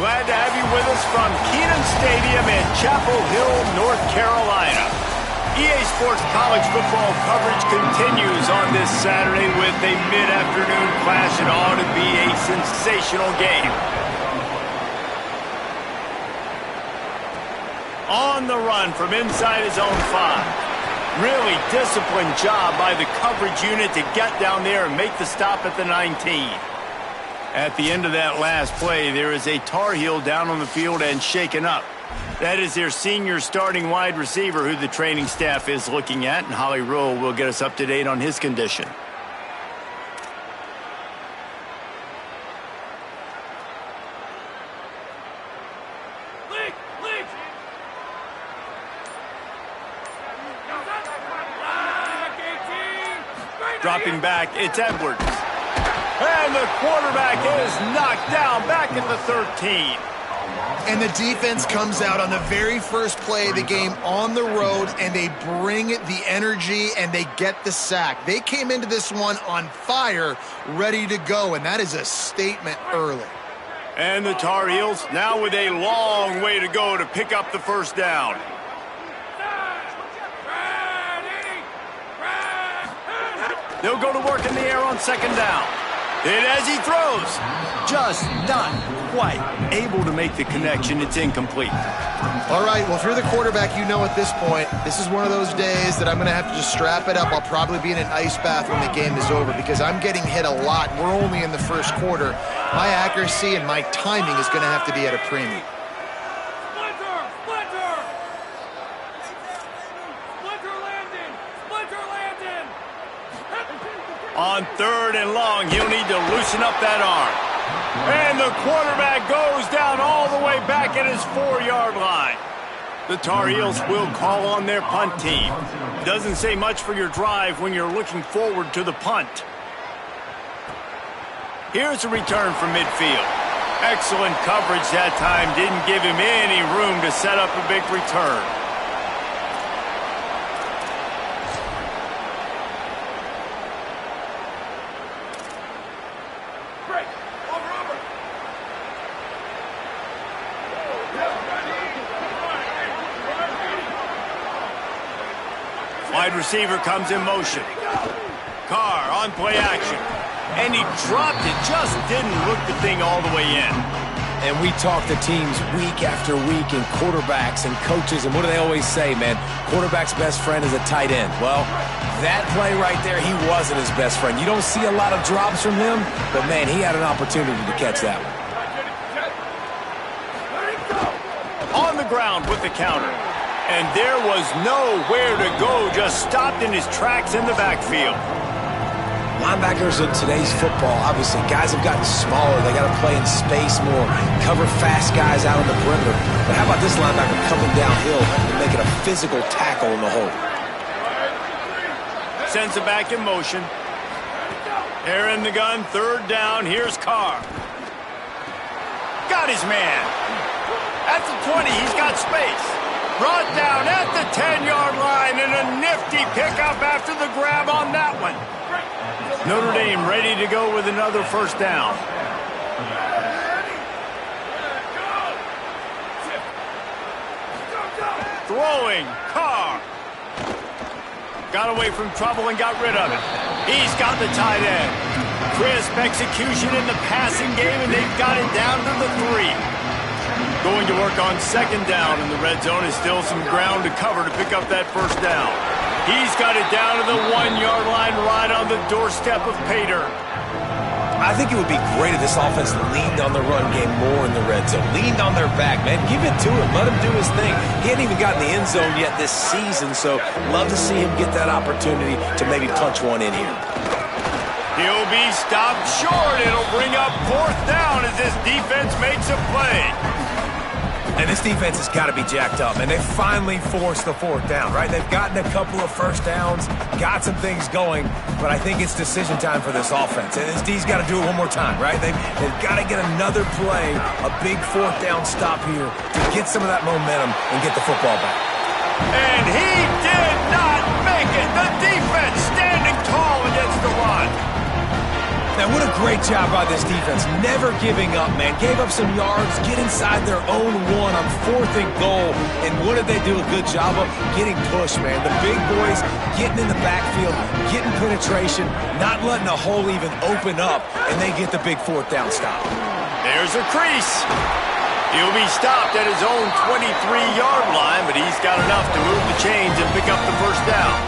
Glad to have you with us from Keenan Stadium in Chapel Hill, North Carolina. EA Sports College football coverage continues on this Saturday with a mid-afternoon clash. It ought to be a sensational game. On the run from inside his own 5. Really disciplined job by the coverage unit to get down there and make the stop at the 19. At the end of that last play, there is a Tar Heel down on the field and shaken up. That is their senior starting wide receiver who the training staff is looking at, and Holly Rowe will get us up to date on his condition. Dropping back, it's Edwards. And the quarterback is knocked down back at the 13. And the defense comes out on the very first play of the game on the road, and they bring the energy, and they get the sack. They came into this one on fire, ready to go, and that is a statement early. And the Tar Heels now with a long way to go to pick up the first down. They'll go to work in the air on second down. And as he throws, just not quite able to make the connection. It's incomplete. All right, well, if you're the quarterback, you know at this point, this is one of those days that I'm going to have to just strap it up. I'll probably be in an ice bath when the game is over because I'm getting hit a lot. We're only in the first quarter. My accuracy and my timing is going to have to be at a premium. On third and long, he'll need to loosen up that arm. And the quarterback goes down all the way back at his 4-yard line. The Tar Heels will call on their punt team. Doesn't say much for your drive when you're looking forward to the punt. Here's a return from midfield. Excellent coverage that time. Didn't give him any room to set up a big return. Wide receiver comes in motion. Carr on play action. And he dropped it. Just didn't look the thing all the way in. And we talk to teams week after week and quarterbacks and coaches. And what do they always say, man? Quarterback's best friend is a tight end. Well, that play right there, he wasn't his best friend. You don't see a lot of drops from him, but, man, he had an opportunity to catch that one. On the ground with the counter. And there was nowhere to go, just stopped in his tracks in the backfield. Linebackers in today's football, obviously, guys have gotten smaller. They got to play in space more, cover fast guys out on the perimeter. But how about this linebacker coming downhill and making a physical tackle in the hole? Sends it back in motion. Air in the gun, third down. Here's Carr. Got his man. At the 20, he's got space. Brought down at the 10-yard line, and a nifty pickup after the grab on that one. Notre Dame ready to go with another first down. Throwing, Carr. Got away from trouble and got rid of it. He's got the tight end. Crisp execution in the passing game, and they've got it down to the 3. Going to work on second down, and the red zone is still some ground to cover to pick up that first down. He's got it down to the 1-yard line right on the doorstep of Pater. I think it would be great if this offense leaned on the run game more in the red zone. Leaned on their back, man. Give it to him. Let him do his thing. He hadn't even gotten the end zone yet this season, so love to see him get that opportunity to maybe punch one in here. He'll be stopped short. It'll bring up fourth down as this defense makes a play. And this defense has got to be jacked up, and they finally forced the fourth down, right? They've gotten a couple of first downs, got some things going, but I think it's decision time for this offense. And this D's got to do it one more time, right? They've got to get another play, a big fourth down stop here to get some of that momentum and get the football back. And he did not make it. The defense standing tall against the run. Man, what a great job by this defense. Never giving up, man. Gave up some yards, get inside their own one on 4th and goal. And what did they do a good job of? Getting pushed, man. The big boys getting in the backfield, getting penetration, not letting a hole even open up, and they get the big 4th down stop. There's a crease. He'll be stopped at his own 23-yard line, but he's got enough to move the chains and pick up the first down.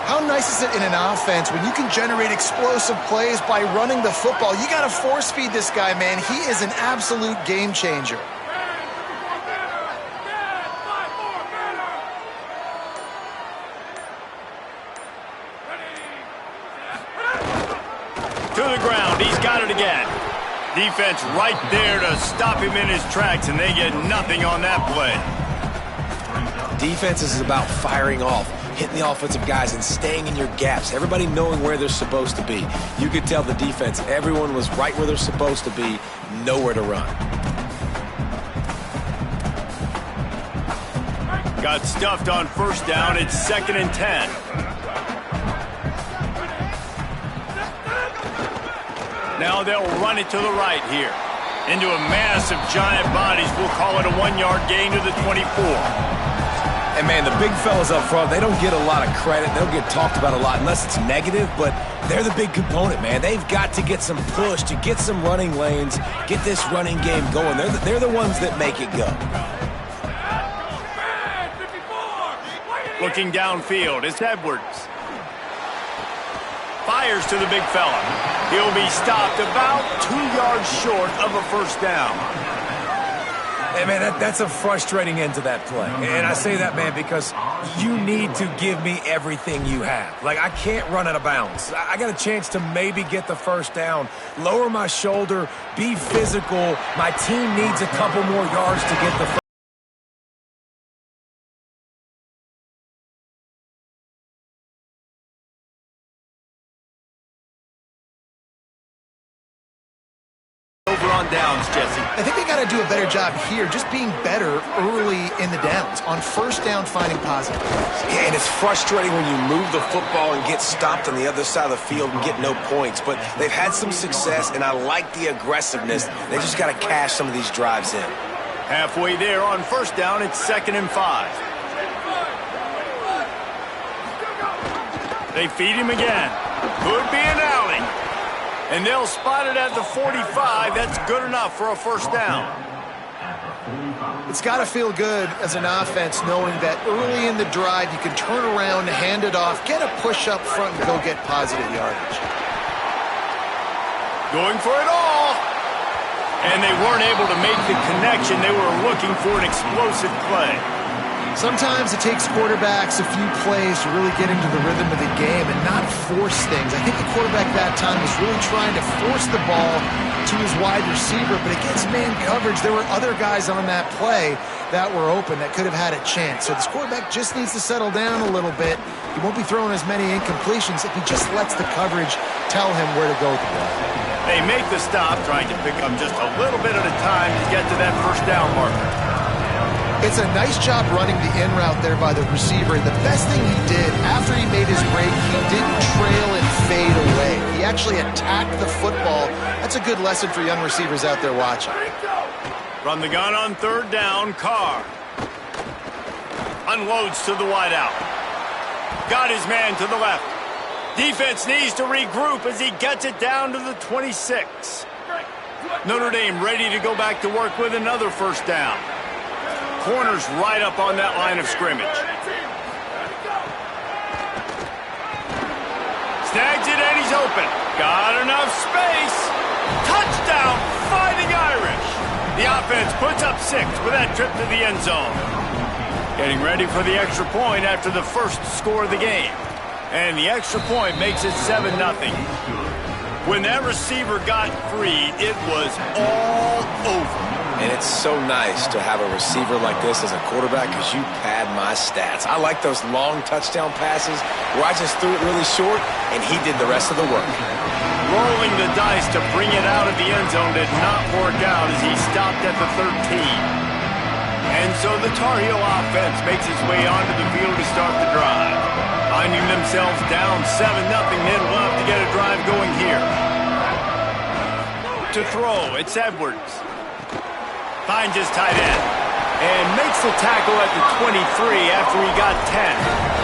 How nice is it in an offense when you can generate explosive plays by running the football? You got to force feed this guy, man. He is an absolute game changer. To the ground. He's got it again. Defense right there to stop him in his tracks, and they get nothing on that play. Defense is about firing off, hitting the offensive guys and staying in your gaps, everybody knowing where they're supposed to be. You could tell the defense, everyone was right where they're supposed to be, nowhere to run. Got stuffed on first down. It's 2nd and 10. Now they'll run it to the right here. Into a mass of giant bodies. We'll call it a 1-yard gain to the 24. And, man, the big fellas up front, they don't get a lot of credit. They'll get talked about a lot unless it's negative, but they're the big component, man. They've got to get some push, to get some running lanes, get this running game going. They're the ones that make it go. Looking downfield, it's Edwards. Fires to the big fella. He'll be stopped about 2 yards short of a first down. Hey, man, that's a frustrating end to that play. And I say that, man, because you need to give me everything you have. Like, I can't run out of bounds. I got a chance to maybe get the first down, lower my shoulder, be physical. My team needs a couple more yards to get the first. On downs, Jesse. I think they got to do a better job here, just being better early in the downs. On first down, finding positive. Yeah, and it's frustrating when you move the football and get stopped on the other side of the field and get no points. But they've had some success, and I like the aggressiveness. They just got to cash some of these drives in. Halfway there on first down, it's 2nd and 5. They feed him again. Could be an alley. And they'll spot it at the 45. That's good enough for a first down. It's got to feel good as an offense knowing that early in the drive you can turn around, hand it off, get a push up front, and go get positive yardage. Going for it all. And they weren't able to make the connection. They were looking for an explosive play. Sometimes it takes quarterbacks a few plays to really get into the rhythm of the game and not force things. I think the quarterback that time was really trying to force the ball to his wide receiver, but against man coverage, there were other guys on that play that were open that could have had a chance. So this quarterback just needs to settle down a little bit. He won't be throwing as many incompletions if he just lets the coverage tell him where to go with the ball. They make the stop, trying to pick up just a little bit at a time to get to that first down marker. It's a nice job running the in route there by the receiver. And the best thing he did after he made his break, he didn't trail and fade away. He actually attacked the football. That's a good lesson for young receivers out there watching. From the gun on third down, Carr unloads to the wideout. Got his man to the left. Defense needs to regroup as he gets it down to the 26. Notre Dame ready to go back to work with another first down. Corner's right up on that line of scrimmage. Snags it and he's open. Got enough space. Touchdown, Fighting Irish. The offense puts up 6 with that trip to the end zone. Getting ready for the extra point after the first score of the game. And the extra point makes it 7-0. When that receiver got free, it was all over. And it's so nice to have a receiver like this as a quarterback because you pad my stats. I like those long touchdown passes where I just threw it really short and he did the rest of the work. Rolling the dice to bring it out of the end zone did not work out as he stopped at the 13. And so the Tar Heel offense makes its way onto the field to start the drive. Finding themselves down 7-0, they'd love to get a drive going here. to throw. It's Edwards. Finds his tight end. And makes the tackle at the 23 after he got 10.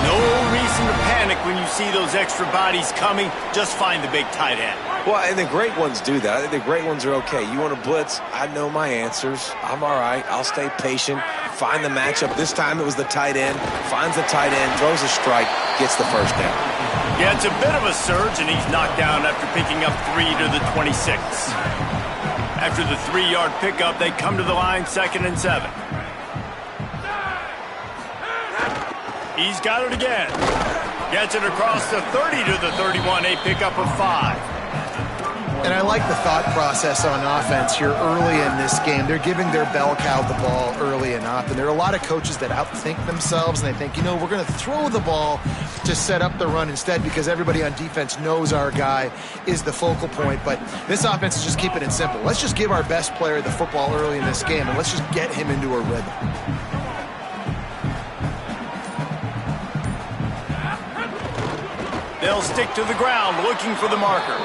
No reason to panic when you see those extra bodies coming. Just find the big tight end. Well, and the great ones do that. I think the great ones are okay. You want to blitz? I know my answers. I'm all right. I'll stay patient. Find the matchup. This time it was the tight end. Finds the tight end, throws a strike, gets the first down. Yeah, it's a bit of a surge, and he's knocked down after picking up 3 to the 26. After the 3-yard pickup, they come to the line 2nd and 7. He's got it again. Gets it across the 30 to the 31, a pickup of 5. And I like the thought process on offense here early in this game. They're giving their bell cow the ball early enough. And there are a lot of coaches that outthink themselves, and they think, you know, we're going to throw the ball to set up the run instead because everybody on defense knows our guy is the focal point. But this offense is just keeping it simple. Let's just give our best player the football early in this game, and let's just get him into a rhythm. They'll stick to the ground looking for the marker.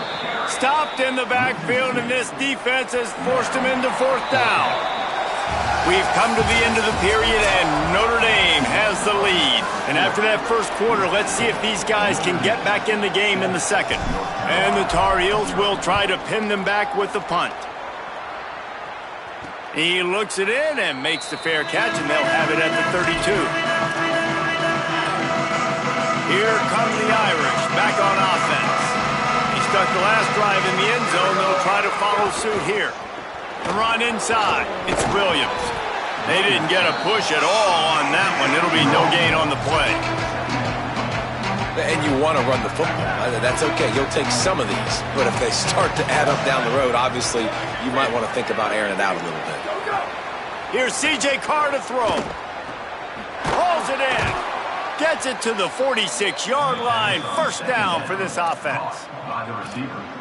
Stopped in the backfield, and this defense has forced him into 4th down. We've come to the end of the period, and Notre Dame has the lead. And after that first quarter, let's see if these guys can get back in the game in the second. And the Tar Heels will try to pin them back with the punt. He looks it in and makes the fair catch, and they'll have it at the 32. Here come the Irish back on offense. He stuck the last drive in the end zone. They'll try to follow suit here. The run inside. It's Williams. They didn't get a push at all on that one. It'll be no gain on the play. And you want to run the football. That's okay. You'll take some of these. But if they start to add up down the road, obviously, you might want to think about airing it out a little bit. Here's C.J. Carr to throw. Pulls it in. Gets it to the 46-yard line. First down for this offense.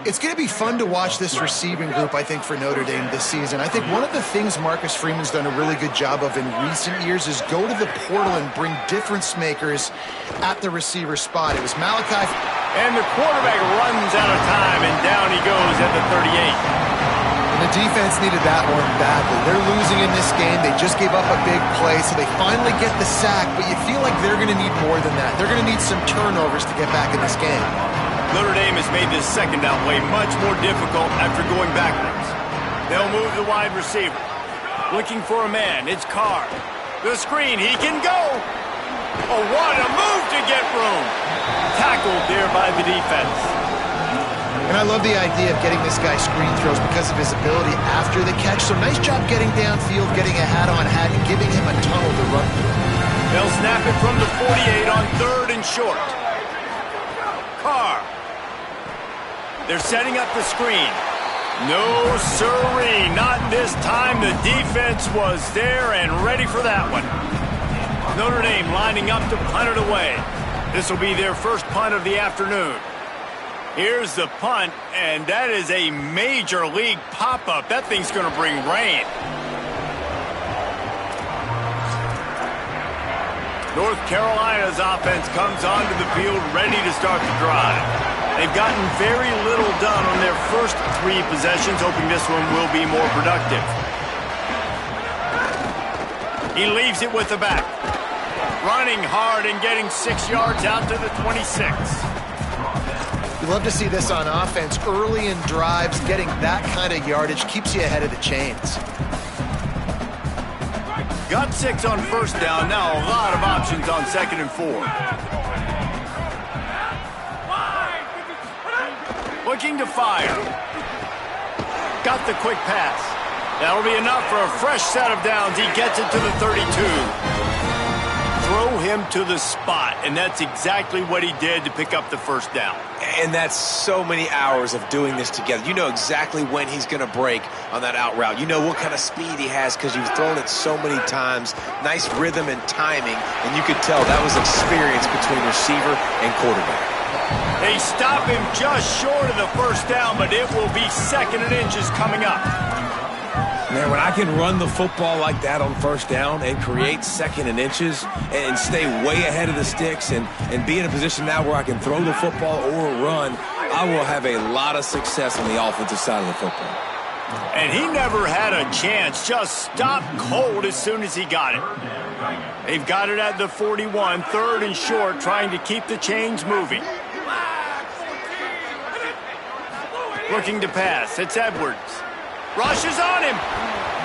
It's going to be fun to watch this receiving group, I think, for Notre Dame this season. I think one of the things Marcus Freeman's done a really good job of in recent years is go to the portal and bring difference makers at the receiver spot. It was Malachi. And the quarterback runs out of time, and down he goes at the 38. And the defense needed that one badly. They're losing in this game. They just gave up a big play, so they finally get the sack, but you feel like they're going to need more than that. They're going to need some turnovers to get back in this game. Notre Dame has made this second down play much more difficult after going backwards. They'll move the wide receiver. Looking for a man. It's Carr. The screen. He can go. Oh, what a move to get room. Tackled there by the defense. And I love the idea of getting this guy screen throws because of his ability after the catch. So nice job getting downfield, getting a hat-on-hat, and giving him a tunnel to run through. They'll snap it from the 48 on 3rd and short. Carr. They're setting up the screen. No siree, not this time. The defense was there and ready for that one. Notre Dame lining up to punt it away. This will be their first punt of the afternoon. Here's the punt, and that is a major league pop-up. That thing's going to bring rain. North Carolina's offense comes onto the field ready to start the drive. They've gotten very little done on their first 3 possessions, hoping this one will be more productive. He leaves it with the back. Running hard and getting 6 yards out to the 26. You love to see this on offense. Early in drives, getting that kind of yardage keeps you ahead of the chains. Got 6 on first down. Now a lot of options on 2nd and 4. Looking to fire. Got the quick pass. That'll be enough for a fresh set of downs. He gets it to the 32. Throw him to the spot, and that's exactly what he did to pick up the first down. And that's so many hours of doing this together. You know exactly when he's going to break on that out route. You know what kind of speed he has because you've thrown it so many times. Nice rhythm and timing, and you could tell that was experience between receiver and quarterback. They stop him just short of the first down, but it will be 2nd and inches coming up. Man, when I can run the football like that on first down and create 2nd and inches and stay way ahead of the sticks and be in a position now where I can throw the football or run, I will have a lot of success on the offensive side of the football. And he never had a chance. Just stopped cold as soon as he got it. They've got it at the 41, 3rd and short, trying to keep the chains moving. Looking to pass. It's Edwards. Rushes on him.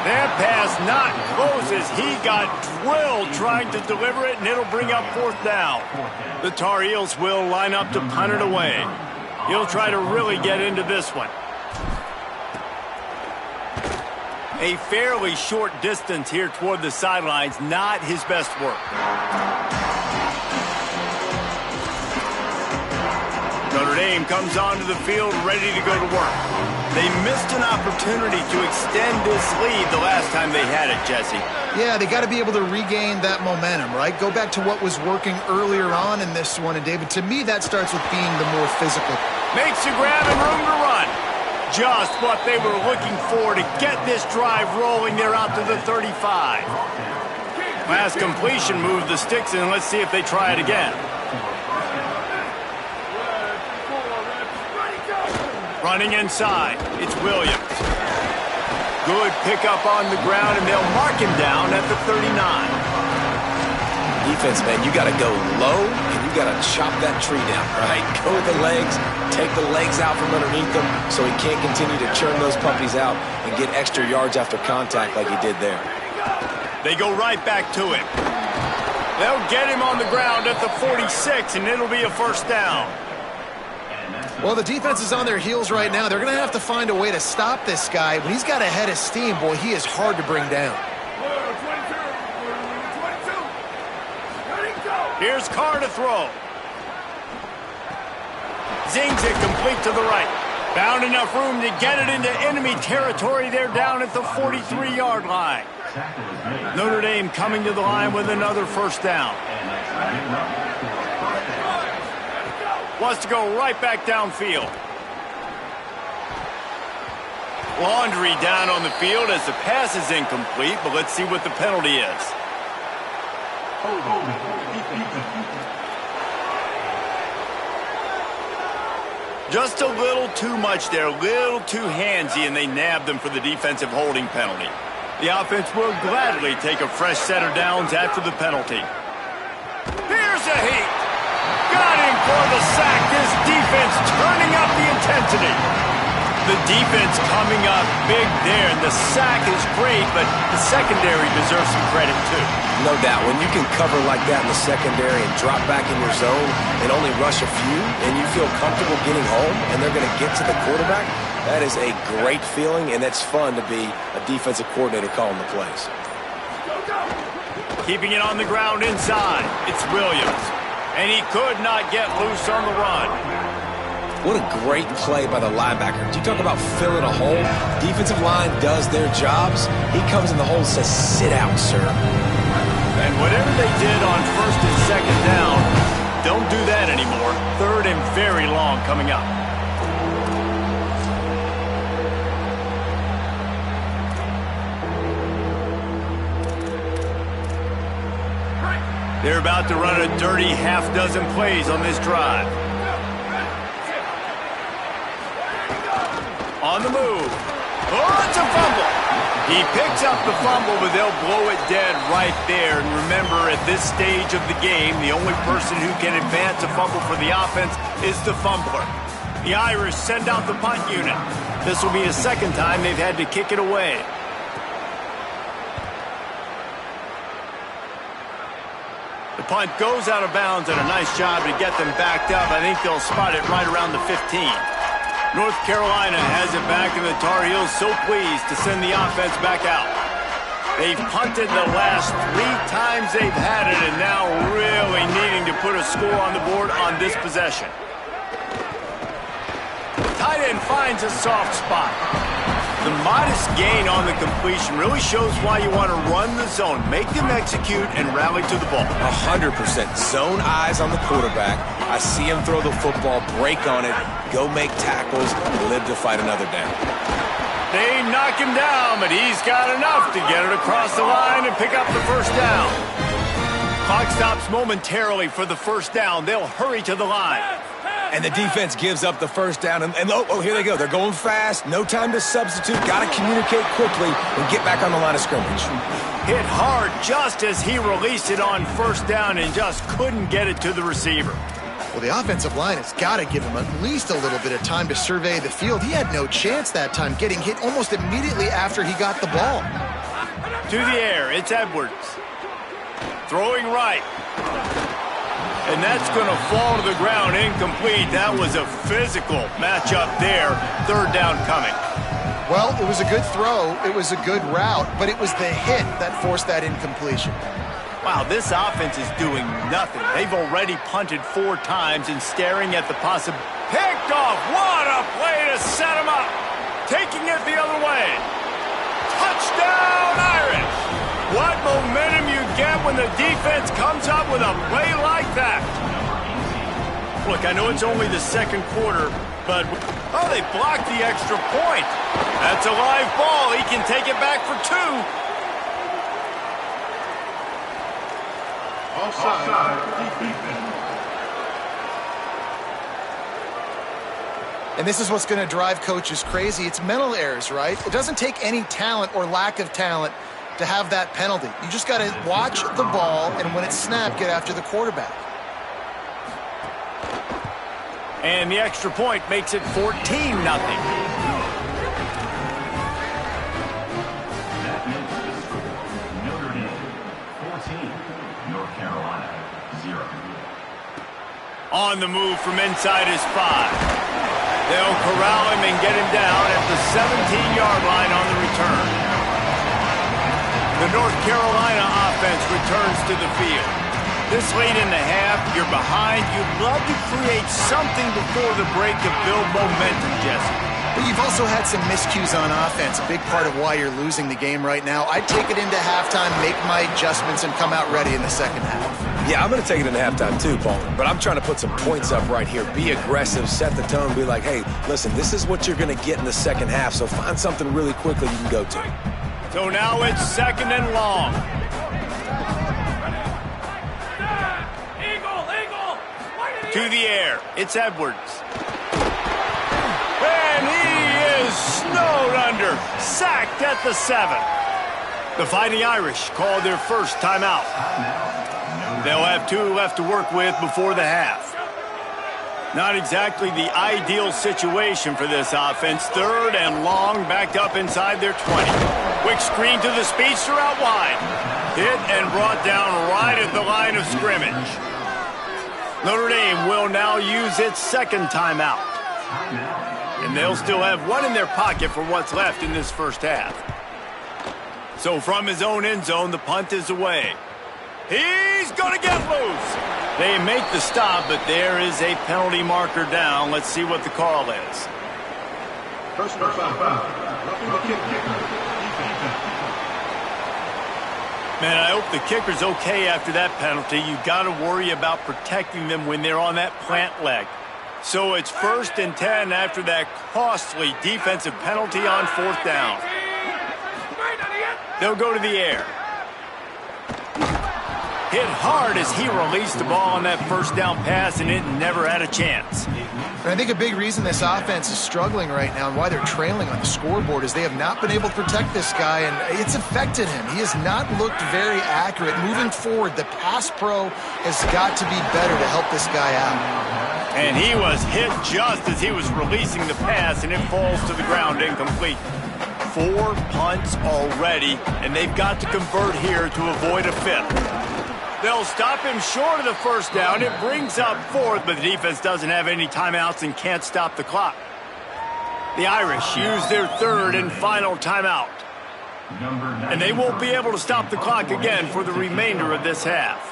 That pass not close as he got drilled trying to deliver it, and it'll bring up 4th down. The Tar Heels will line up to punt it away. He'll try to really get into this one. A fairly short distance here toward the sidelines, not his best work. Notre Dame comes onto the field ready to go to work. They missed an opportunity to extend this lead the last time they had it, Jesse. Yeah, they got to be able to regain that momentum, right? Go back to what was working earlier on in this one. And, David, to me, that starts with being the more physical. Makes a grab and room to run. Just what they were looking for to get this drive rolling. They're out to the 35. Last completion moved the sticks in. Let's see if they try it again. Running inside, it's Williams. Good pickup on the ground, and they'll mark him down at the 39. Defense, man, you got to go low, and you got to chop that tree down, right? Go with the legs, take the legs out from underneath them so he can't continue to churn those puppies out and get extra yards after contact like he did there. They go right back to him. They'll get him on the ground at the 46, and it'll be a 1st down. Well, the defense is on their heels right now. They're going to have to find a way to stop this guy. When he's got a head of steam, boy, he is hard to bring down. Here's Carr to throw. Zings it complete to the right. Found enough room to get it into enemy territory. They're down at the 43-yard line. Notre Dame coming to the line with another 1st down. Wants to go right back downfield. Laundry down on the field as the pass is incomplete, but let's see what the penalty is. Just a little too much there, a little too handsy, and they nabbed them for the defensive holding penalty. The offense will gladly take a fresh set of downs after the penalty. Here's a heat. Got him for the sack. This defense turning up the intensity. The defense coming up big there, and the sack is great, but the secondary deserves some credit too. No doubt. When you can cover like that in the secondary and drop back in your zone and only rush a few, and you feel comfortable getting home, and they're going to get to the quarterback, that is a great feeling, and it's fun to be a defensive coordinator calling the plays. Keeping it on the ground inside. It's Williams. And he could not get loose on the run. What a great play by the linebacker. You talk about filling a hole. Defensive line does their jobs. He comes in the hole and says, sit out, sir. And whatever they did on 1st and 2nd down, don't do that anymore. 3rd and very long coming up. They're about to run a dirty half-dozen plays on this drive. On the move. Oh, it's a fumble. He picks up the fumble, but they'll blow it dead right there. And remember, at this stage of the game, the only person who can advance a fumble for the offense is the fumbler. The Irish send out the punt unit. This will be a 2nd time they've had to kick it away. The punt goes out of bounds, and a nice job to get them backed up. I think they'll spot it right around the 15. North Carolina has it back, and the Tar Heels so pleased to send the offense back out. They've punted the last 3 times they've had it, and now really needing to put a score on the board on this possession. Tight end finds a soft spot. The modest gain on the completion really shows why you want to run the zone. Make them execute and rally to the ball. 100%. Zone eyes on the quarterback. I see him throw the football, break on it, go make tackles, live to fight another down. They knock him down, but he's got enough to get it across the line and pick up the 1st down. Clock stops momentarily for the 1st down. They'll hurry to the line. And the defense gives up the first down. And oh, here they go. They're going fast. No time to substitute. Got to communicate quickly and get back on the line of scrimmage. Hit hard just as he released it on first down and just couldn't get it to the receiver. Well, the offensive line has got to give him at least a little bit of time to survey the field. He had no chance that time, getting hit almost immediately after he got the ball. To the air, it's Edwards. Throwing right. And that's going to fall to the ground incomplete. That was a physical matchup there. Third down coming. Well, it was a good throw. It was a good route, but it was the hit that forced that incompletion. Wow, this offense is doing nothing. They've already punted 4 times and staring at the possible. Picked off. What a play to set him up. Taking it the other way. Touchdown, Irish. What momentum you get when the defense comes up with a play like that. Look, I know it's only the second quarter, but oh, they blocked the extra point. That's a live ball. He can take it back for 2. And this is what's going to drive coaches crazy. It's mental errors, right? It doesn't take any talent or lack of talent to have that penalty. You just got to watch the ball, and when it's snapped, get after the quarterback. And the extra point makes it 14-0. On the move from inside his 5. They'll corral him and get him down at the 17-yard line on the return. The North Carolina offense returns to the field. This late in the half, you're behind. You'd love to create something before the break to build momentum, Jesse. But you've also had some miscues on offense, a big part of why you're losing the game right now. I'd take it into halftime, make my adjustments, and come out ready in the second half. Yeah, I'm going to take it into halftime too, Paul. But I'm trying to put some points up right here. Be aggressive, set the tone, be like, hey, listen, this is what you're going to get in the second half, so find something really quickly you can go to. So now it's second and long. To the air, it's Edwards. And he is snowed under, sacked at the 7. The Fighting Irish called their first timeout. They'll have 2 left to work with before the half. Not exactly the ideal situation for this offense. Third and long, backed up inside their 20. Quick screen to the speedster out wide. Hit and brought down right at the line of scrimmage. Notre Dame will now use its second timeout. And they'll still have 1 in their pocket for what's left in this first half. So from his own end zone, the punt is away. He's going to get loose. They make the stop, but there is a penalty marker down. Let's see what the call is. Personal foul. Man, I hope the kicker's okay after that penalty. You got to worry about protecting them when they're on that plant leg. So it's 1st and 10 after that costly defensive penalty on 4th down. They'll go to the air. Hit hard as he released the ball on that first down pass, and it never had a chance. And I think a big reason this offense is struggling right now and why they're trailing on the scoreboard is they have not been able to protect this guy, and it's affected him. He has not looked very accurate. Moving forward, the pass pro has got to be better to help this guy out. And he was hit just as he was releasing the pass, and it falls to the ground incomplete. 4 punts already, and they've got to convert here to avoid a 5th. They'll stop him short of the first down. It brings up 4th, but the defense doesn't have any timeouts and can't stop the clock. The Irish use their 3rd and final timeout. And they won't be able to stop the clock again for the remainder of this half.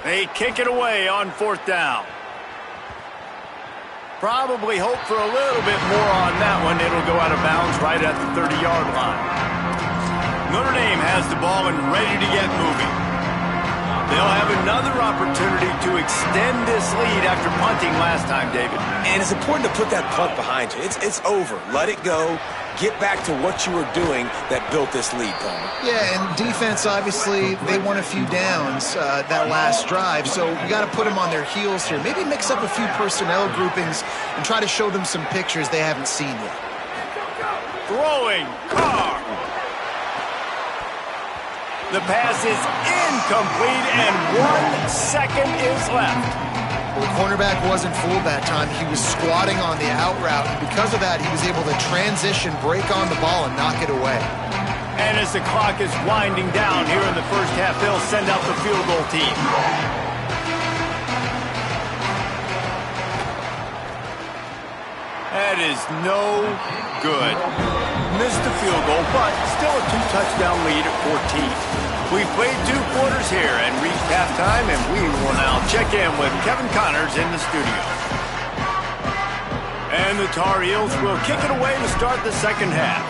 They kick it away on 4th down. Probably hope for a little bit more on that one. It'll go out of bounds right at the 30-yard line. Notre Dame has the ball and ready to get moving. They'll have another opportunity to extend this lead after punting last time, David. And it's important to put that punt behind you. It's over. Let it go. Get back to what you were doing that built this lead, Palmer. Yeah, and defense, obviously, they won a few downs that last drive, so you got to put them on their heels here. Maybe mix up a few personnel groupings and try to show them some pictures they haven't seen yet. Throwing, Carr. The pass is incomplete, and 1 second is left. Well, the cornerback wasn't fooled that time. He was squatting on the out route, and because of that, he was able to transition, break on the ball, and knock it away. And as the clock is winding down here in the first half, they'll send out the field goal team. That is no good. Missed the field goal, but still a 2-touchdown lead at 14. We've played 2 quarters here and reached halftime, and we will now check in with Kevin Connors in the studio. And the Tar Heels will kick it away to start the second half.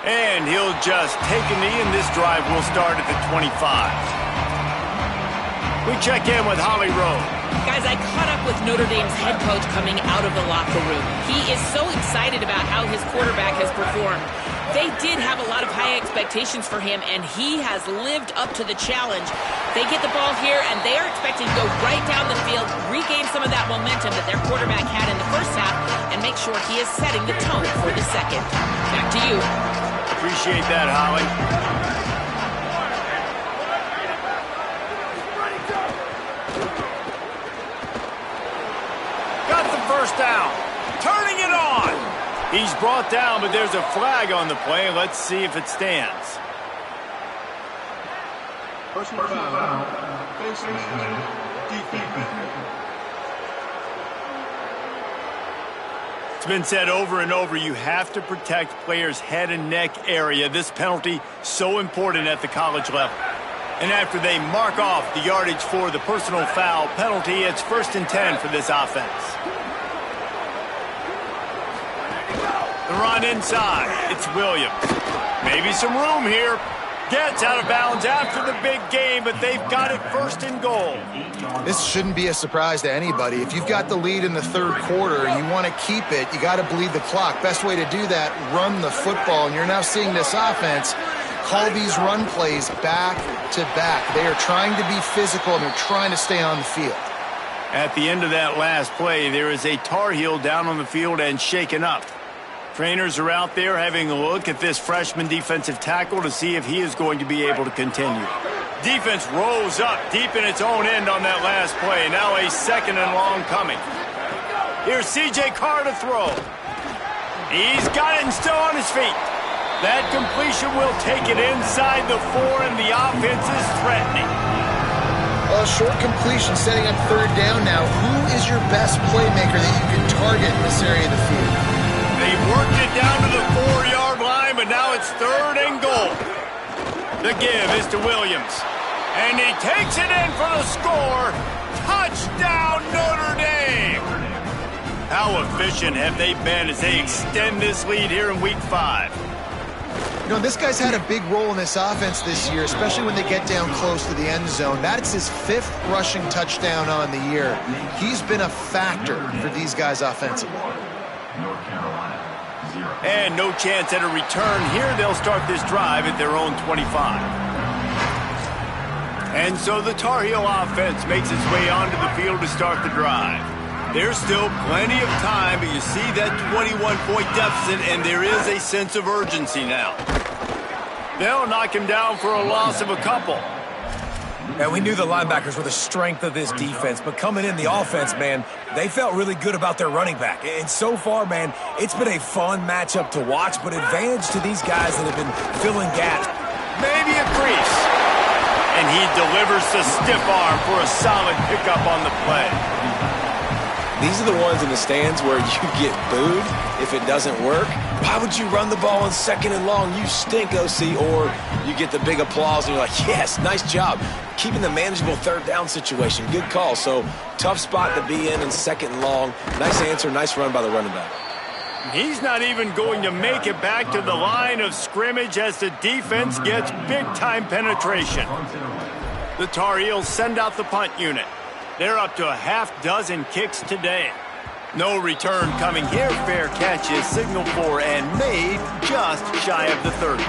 And he'll just take a knee, and this drive will start at the 25. We check in with Holly Rowe. Guys, I caught up with Notre Dame's head coach coming out of the locker room. He is so excited about how his quarterback has performed. They did have a lot of high expectations for him, and he has lived up to the challenge. They get the ball here, and they are expected to go right down the field, regain some of that momentum that their quarterback had in the first half, and make sure he is setting the tone for the second. Back to you. Appreciate that, Holly. First down. Turning it on. He's brought down, but there's a flag on the play. Let's see if it stands. Personal foul. It's been said over and over, you have to protect players' head and neck area. This penalty so important at the college level. And after they mark off the yardage for the personal foul penalty, it's 1st and 10 for this offense. The run inside. It's Williams. Maybe some room here. Gets out of bounds after the big game, but they've got it 1st and goal. This shouldn't be a surprise to anybody. If you've got the lead in the 3rd quarter and you want to keep it, you got to bleed the clock. Best way to do that, run the football. And you're now seeing this offense call these run plays back to back. They are trying to be physical, and they're trying to stay on the field. At the end of that last play, there is a Tar Heel down on the field and shaken up. Trainers are out there having a look at this freshman defensive tackle to see if he is going to be able to continue. Defense rose up deep in its own end on that last play. Now a 2nd and long coming. Here's C.J. Carr to throw. He's got it and still on his feet. That completion will take it inside the 4, and the offense is threatening. A short completion setting up 3rd down now. Who is your best playmaker that you can target in this area of the field? They've worked it down to the 4-yard line, but now it's 3rd and goal. The give is to Williams. And he takes it in for the score. Touchdown, Notre Dame! How efficient have they been as they extend this lead here in Week 5? You know, this guy's had a big role in this offense this year, especially when they get down close to the end zone. That's his 5th rushing touchdown on the year. He's been a factor for these guys offensively. And no chance at a return here. They'll start this drive at their own 25. And so the Tar Heel offense makes its way onto the field to start the drive. There's still plenty of time, but you see that 21-point deficit, and there is a sense of urgency now. They'll knock him down for a loss of a couple. And we knew the linebackers were the strength of this defense, but coming in the offense, man, they felt really good about their running back. And so far, man, it's been a fun matchup to watch, but advantage to these guys that have been filling gaps. Maybe a crease. And he delivers the stiff arm for a solid pickup on the play. These are the ones in the stands where you get booed if it doesn't work. Why would you run the ball on 2nd and long? You stink, OC. Or you get the big applause and you're like, yes, nice job. Keeping the manageable 3rd down situation. Good call. So tough spot to be in 2nd and long. Nice answer, nice run by the running back. He's not even going to make it back to the line of scrimmage as the defense gets big-time penetration. The Tar Heels send out the punt unit. They're up to a half-dozen kicks today. No return coming here. Fair catch is signaled for and made just shy of the 30.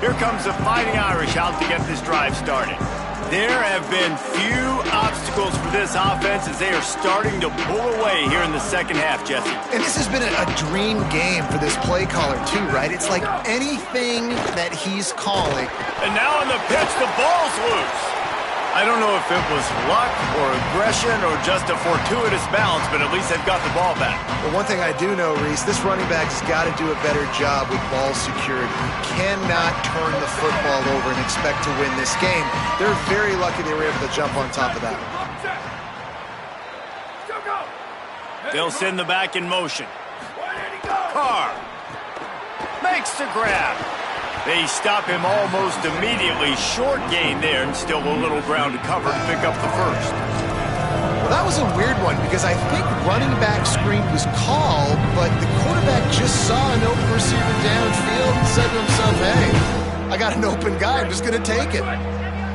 Here comes the Fighting Irish out to get this drive started. There have been few obstacles for this offense as they are starting to pull away here in the second half, Jesse. And this has been a dream game for this play caller, too, right? It's like anything that he's calling. And now on the pitch, the ball's loose. I don't know if it was luck or aggression or just a fortuitous bounce, but at least they've got the ball back. But one thing I do know, Reese, this running back's got to do a better job with ball security. You cannot turn the football over and expect to win this game. They're very lucky they were able to jump on top of that. They'll send the back in motion. Carr makes the grab. They stop him almost immediately. Short gain there and still a little ground to cover to pick up the first. Well, that was a weird one because I think running back screen was called, but the quarterback just saw an open receiver downfield and said to himself, hey, I got an open guy. I'm just going to take it.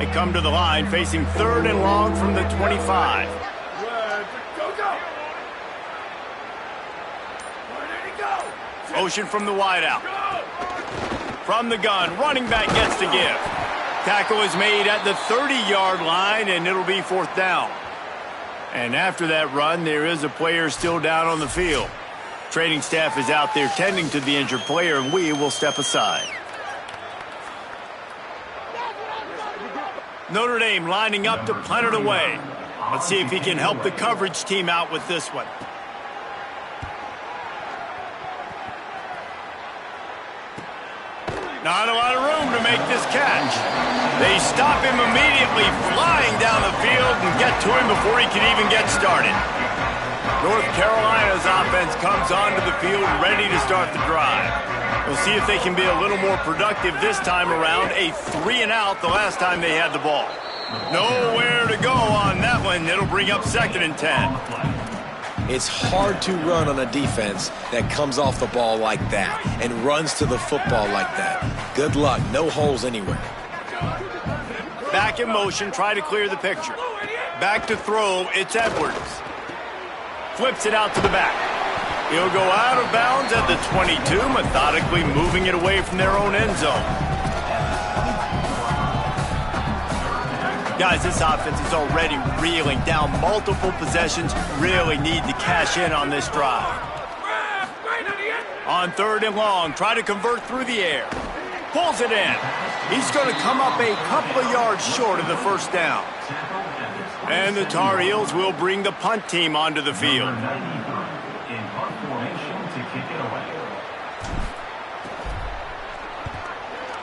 They come to the line facing 3rd and long from the 25. Motion from the wideout. From the gun, running back gets the give. Tackle is made at the 30-yard line, and it'll be 4th down. And after that run, there is a player still down on the field. Training staff is out there tending to the injured player, and we will step aside. Notre Dame lining up to punt it away. Let's see if he can help the coverage team out with this one. Not a lot of room to make this catch. They stop him immediately, flying down the field and get to him before he can even get started. North Carolina's offense comes onto the field ready to start the drive. We'll see if they can be a little more productive this time around. A 3-and-out the last time they had the ball. Nowhere to go on that one. It'll bring up 2nd and 10. It's hard to run on a defense that comes off the ball like that and runs to the football like that. Good luck. No holes anywhere. Back in motion. Try to clear the picture. Back to throw. It's Edwards. Flips it out to the back. He'll go out of bounds at the 22, methodically moving it away from their own end zone. Guys, this offense is already reeling down multiple possessions. Really need to cash in on this drive. On 3rd and long, try to convert through the air. Pulls it in. He's going to come up a couple of yards short of the 1st down. And the Tar Heels will bring the punt team onto the field.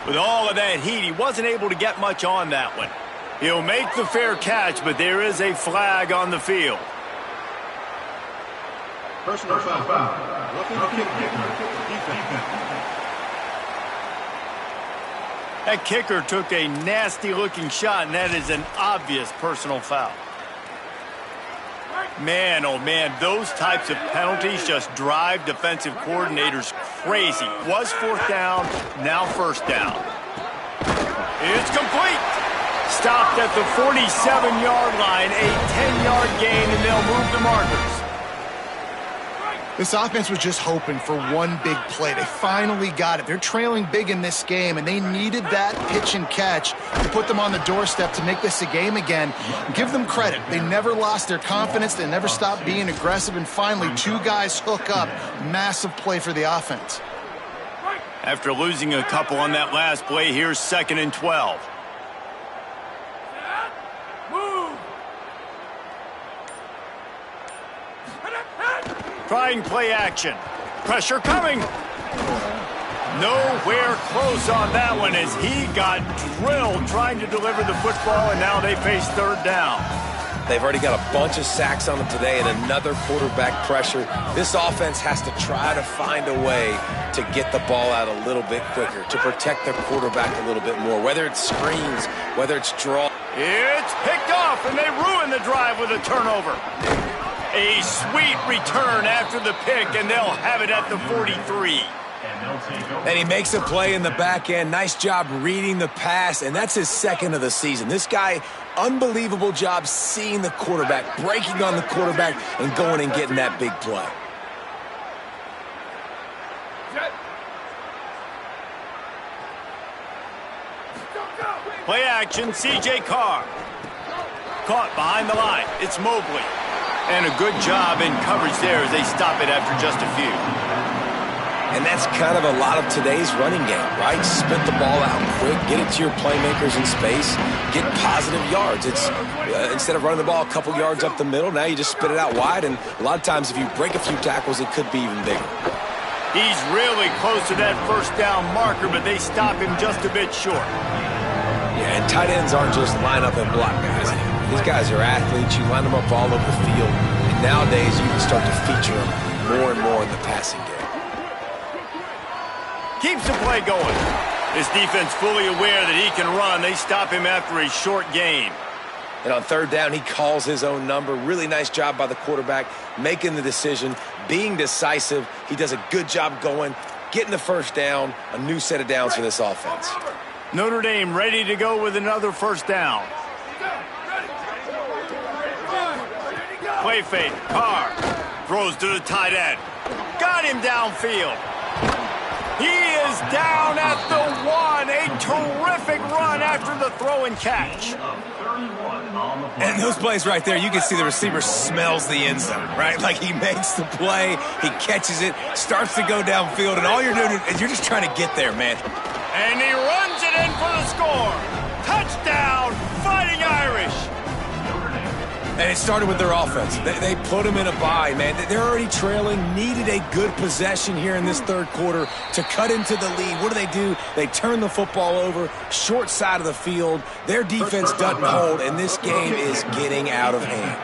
With all of that heat, he wasn't able to get much on that one. He'll make the fair catch, but there is a flag on the field. Personal foul. That kicker took a nasty-looking shot, and that is an obvious personal foul. Man, oh man, those types of penalties just drive defensive coordinators crazy. Was 4th down, now 1st down. It's complete. Stopped at the 47-yard line, a 10-yard gain, and they'll move the markers. This offense was just hoping for one big play. They finally got it. They're trailing big in this game, and they needed that pitch and catch to put them on the doorstep to make this a game again. Give them credit. They never lost their confidence. They never stopped being aggressive, and finally, 2 guys hook up. Massive play for the offense. After losing a couple on that last play, here's 2nd and 12. Trying play action. Pressure coming. Nowhere close on that one as he got drilled trying to deliver the football, and now they face 3rd down. They've already got a bunch of sacks on them today and another quarterback pressure. This offense has to try to find a way to get the ball out a little bit quicker, to protect their quarterback a little bit more, whether it's screens, whether it's draw. It's picked off, and they ruin the drive with a turnover. A sweet return after the pick, and they'll have it at the 43. And he makes a play in the back end. Nice job reading the pass, and that's his second of the season. This guy, unbelievable job seeing the quarterback, breaking on the quarterback, and going and getting that big play. Play action, C.J. Carr. Caught behind the line. It's Mobley. And a good job in coverage there as they stop it after just a few. And that's kind of a lot of today's running game, right? Spit the ball out quick, get it to your playmakers in space, get positive yards. It's instead of running the ball a couple yards up the middle, now you just spit it out wide, and a lot of times if you break a few tackles, it could be even bigger. He's really close to that first down marker, but they stop him just a bit short. Yeah, and tight ends aren't just line up and block guys. These guys are athletes. You line them up all over the field, and nowadays you can start to feature them more and more in the passing game. Keeps the play going. This defense fully aware that he can run. They stop him after a short gain. And on third down, he calls his own number. Really nice job by the quarterback, making the decision, being decisive. He does a good job going, getting the first down, a new set of downs for this offense. Notre Dame ready to go with another first down. Play fake. Carr throws to the tight end. Got him downfield. He is down at the 1. A terrific run after the throw and catch. And those plays right there, you can see the receiver smells the end zone, right? Like he makes the play, he catches it, starts to go downfield, and all you're doing is you're just trying to get there, man. And he runs it in for the score. Touchdown, Fighting Irish. And it started with their offense. They put them in a bind, man. They're already trailing, needed a good possession here in this third quarter to cut into the lead. What do? They turn the football over, short side of the field. Their defense doesn't hold, and this game is getting out of hand.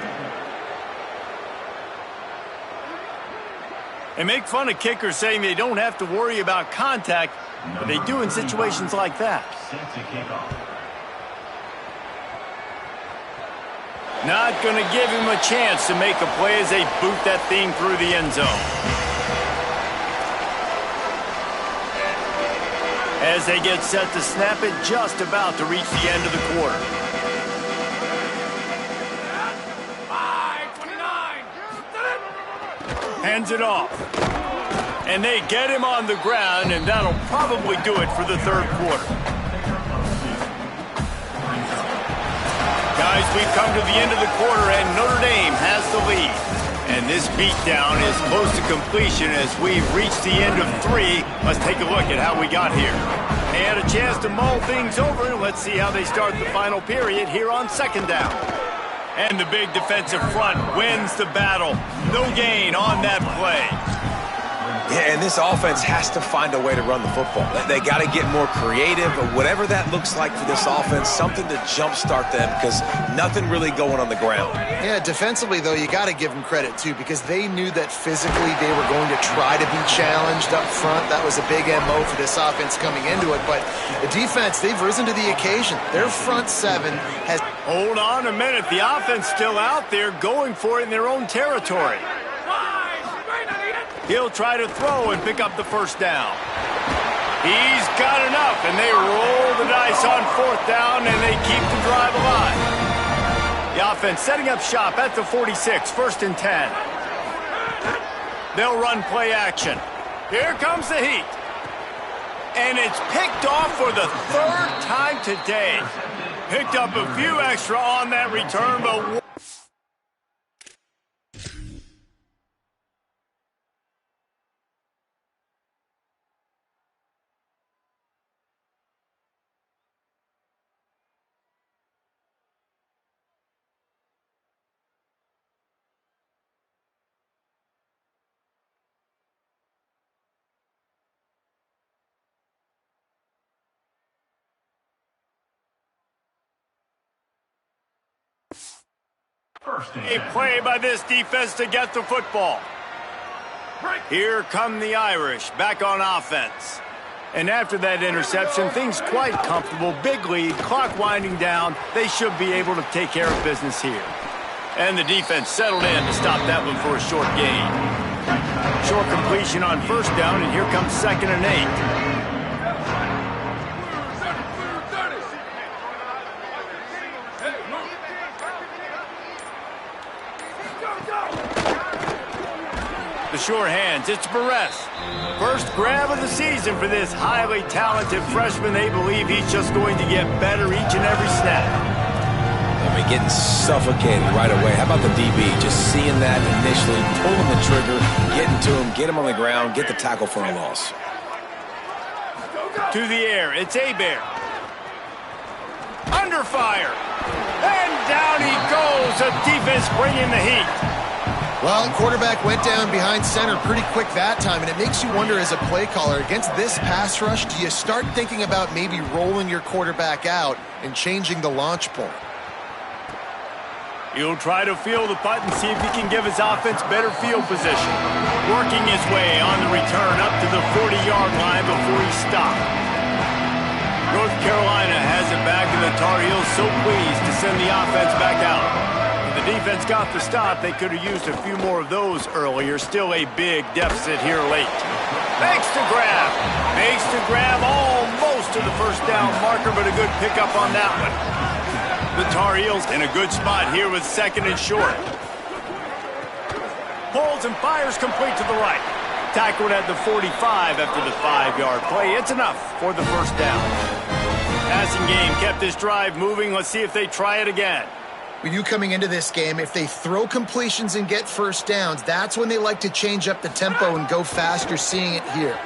They make fun of kickers saying they don't have to worry about contact, but they do in situations like that. Not going to give him a chance to make a play as they boot that thing through the end zone. As they get set to snap it, just about to reach the end of the quarter. 5-29. Hands it off. And they get him on the ground, and that'll probably do it for the third quarter. Guys, we've come to the end of the quarter, and Notre Dame has the lead. And this beatdown is close to completion as we've reached the end of 3. Let's take a look at how we got here. They had a chance to mull things over. Let's see how they start the final period here on second down. And the big defensive front wins the battle. No gain on that play. Yeah, and this offense has to find a way to run the football. They got to get more creative, or whatever that looks like for this offense, something to jumpstart them, because nothing really going on the ground. Yeah, defensively, though, you got to give them credit, too, because they knew that physically they were going to try to be challenged up front. That was a big MO for this offense coming into it. But the defense, they've risen to the occasion. Their front seven has... Hold on a minute. The offense still out there going for it in their own territory. He'll try to throw and pick up the first down. He's got enough, and they roll the dice on fourth down, and they keep the drive alive. The offense setting up shop at the 46, first and 10. They'll run play action. Here comes the heat. And it's picked off for the third time today. Picked up a few extra on that return, but... A play by this defense to get the football. Here come the Irish back on offense. And after that interception, things quite comfortable. Big lead, clock winding down. They should be able to take care of business here. And the defense settled in to stop that one for a short gain. Short completion on first down, and here comes 2nd and 8. The sure hands, it's Barres. First grab of the season for this highly talented freshman. They believe he's just going to get better each and every snap. I mean, getting suffocated right away. How about the DB? Just seeing that initially, pulling the trigger, getting to him, get him on the ground, get the tackle for a loss. To the air, it's Hebert. Under fire. And down he goes. The defense bringing the heat. Well, quarterback went down behind center pretty quick that time, and it makes you wonder as a play caller, against this pass rush, do you start thinking about maybe rolling your quarterback out and changing the launch point? He'll try to feel the punt and see if he can give his offense better field position. Working his way on the return up to the 40-yard line before he stopped. North Carolina has it back, and the Tar Heels so pleased to send the offense back out. The defense got the stop. They could have used a few more of those earlier. Still a big deficit here late. Makes the grab. Makes the grab almost to the first down marker, but a good pickup on that one. The Tar Heels in a good spot here with 2nd and short. Pulls and fires complete to the right. Tackled at the 45 after the 5-yard play. It's enough for the first down. Passing game kept this drive moving. Let's see if they try it again. We knew coming into this game, if they throw completions and get first downs, that's when they like to change up the tempo and go faster, seeing it here.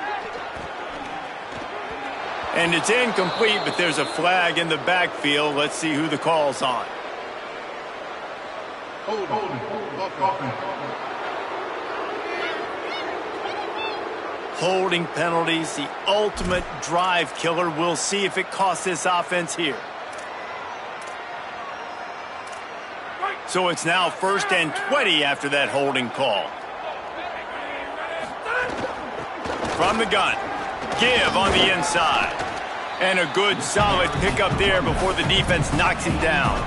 And it's incomplete, but there's a flag in the backfield. Let's see who the call's on. Holding penalties, the ultimate drive killer. We'll see if it costs this offense here. So it's now 1st and 20 after that holding call. From the gun. Give on the inside. And a good, solid pickup there before the defense knocks him down.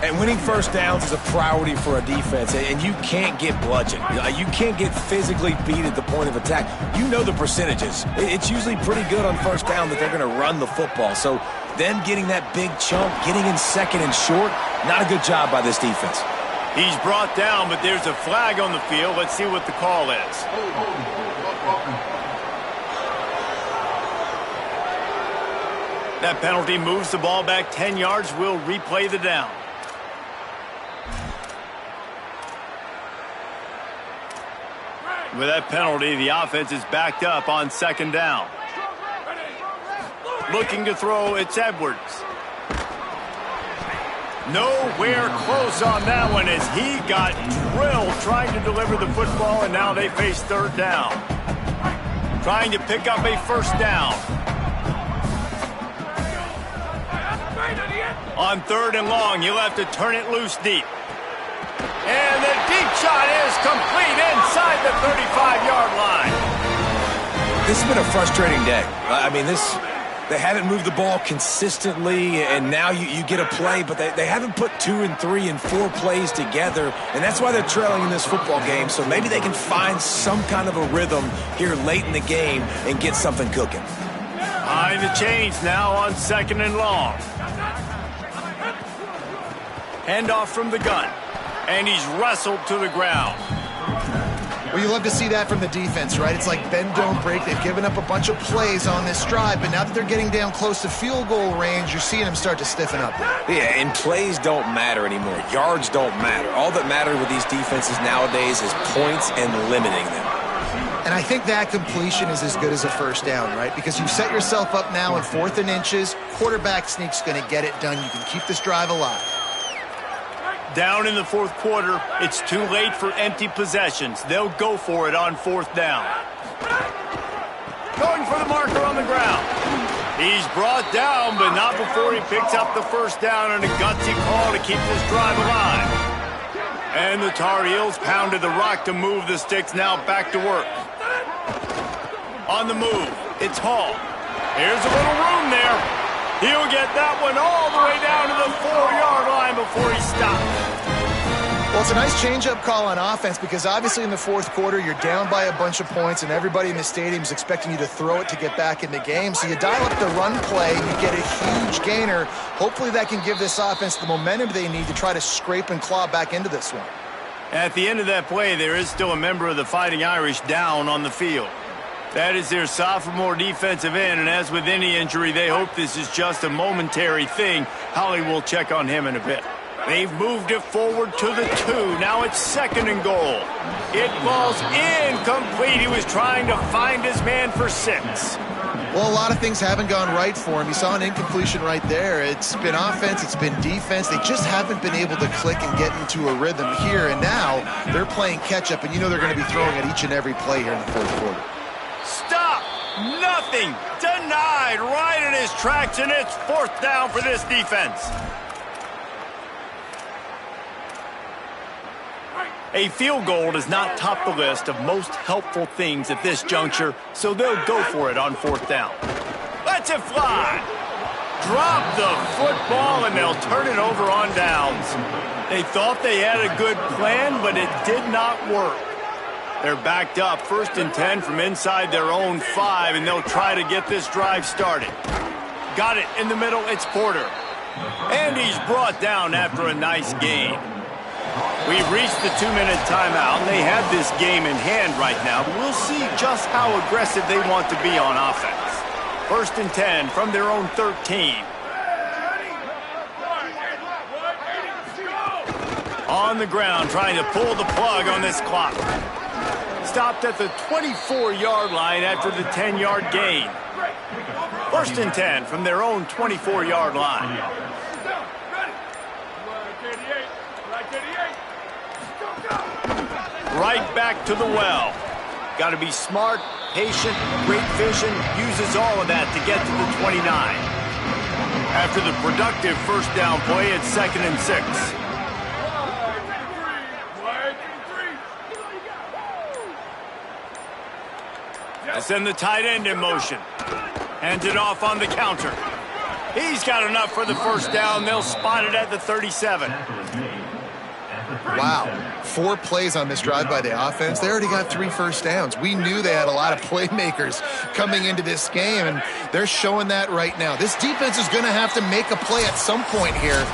And winning first downs is a priority for a defense, and you can't get bludgeoned. You can't get physically beat at the point of attack. You know the percentages. It's usually pretty good on first down that they're going to run the football. So them getting that big chunk, getting in 2nd and short, not a good job by this defense. He's brought down, but there's a flag on the field. Let's see what the call is. That penalty moves the ball back 10 yards. We'll replay the down. With that penalty, the offense is backed up on 2nd down. Looking to throw, it's Edwards. Nowhere close on that one as he got drilled trying to deliver the football, and now they face 3rd down. Trying to pick up a first down. On 3rd and long, you'll have to turn it loose deep. And the deep shot is complete inside the 35-yard line. This has been a frustrating day. I mean, they haven't moved the ball consistently, and now you get a play, but they haven't put 2 and 3 and 4 plays together, and that's why they're trailing in this football game. So maybe they can find some kind of a rhythm here late in the game and get something cooking. Behind the chains now on 2nd and long. Handoff from the gun. And he's wrestled to the ground. Well, you love to see that from the defense, right? It's like bend, don't break. They've given up a bunch of plays on this drive, but now that they're getting down close to field goal range, you're seeing them start to stiffen up. Yeah, and plays don't matter anymore. Yards don't matter. All that matters with these defenses nowadays is points and limiting them. And I think that completion is as good as a first down, right? Because you set yourself up now in 4th and inches. Quarterback sneak's going to get it done. You can keep this drive alive. Down in the 4th quarter, it's too late for empty possessions. They'll go for it on 4th down. Going for the marker on the ground. He's brought down, but not before he picks up the first down and a gutsy call to keep this drive alive. And the Tar Heels pounded the rock to move the sticks, now back to work. On the move, it's Hall. Here's a little room there. He'll get that one all the way down to the 4-yard line before he stops. Well, it's a nice change-up call on offense because obviously in the fourth quarter, you're down by a bunch of points and everybody in the stadium is expecting you to throw it to get back in the game. So you dial up the run play, you get a huge gainer. Hopefully that can give this offense the momentum they need to try to scrape and claw back into this one. At the end of that play, there is still a member of the Fighting Irish down on the field. That is their sophomore defensive end, and as with any injury, they hope this is just a momentary thing. Holly will check on him in a bit. They've moved it forward to the 2. Now it's 2nd and goal. It falls incomplete. He was trying to find his man for 6. Well, a lot of things haven't gone right for him. You saw an incompletion right there. It's been offense, it's been defense. They just haven't been able to click and get into a rhythm here, and now they're playing catch-up, and you know they're going to be throwing at each and every play here in the fourth quarter. Stop! Nothing! Denied right in his tracks, and it's 4th down for this defense. A field goal does not top the list of most helpful things at this juncture, so they'll go for it on 4th down. Lets it fly. Drop the football, and they'll turn it over on downs. They thought they had a good plan, but it did not work. They're backed up 1st and 10 from inside their own 5, and they'll try to get this drive started. Got it in the middle. It's Porter. And he's brought down after a nice gain. We've reached the 2-minute timeout, and they have this game in hand right now, but we'll see just how aggressive they want to be on offense. 1st and 10 from their own 13. On the ground, trying to pull the plug on this clock. Stopped at the 24-yard line after the 10-yard gain. 1st and 10 from their own 24-yard line. Right back to the well. Got to be smart, patient, great vision, uses all of that to get to the 29. After the productive 1st down play, it's 2nd and 6. They send the tight end in motion. Hands it off on the counter. He's got enough for the 1st down. They'll spot it at the 37. Wow, 4 plays on this drive by the offense. They already got 3 first downs. We knew they had a lot of playmakers coming into this game, and they're showing that right now. This defense is going to have to make a play at some point here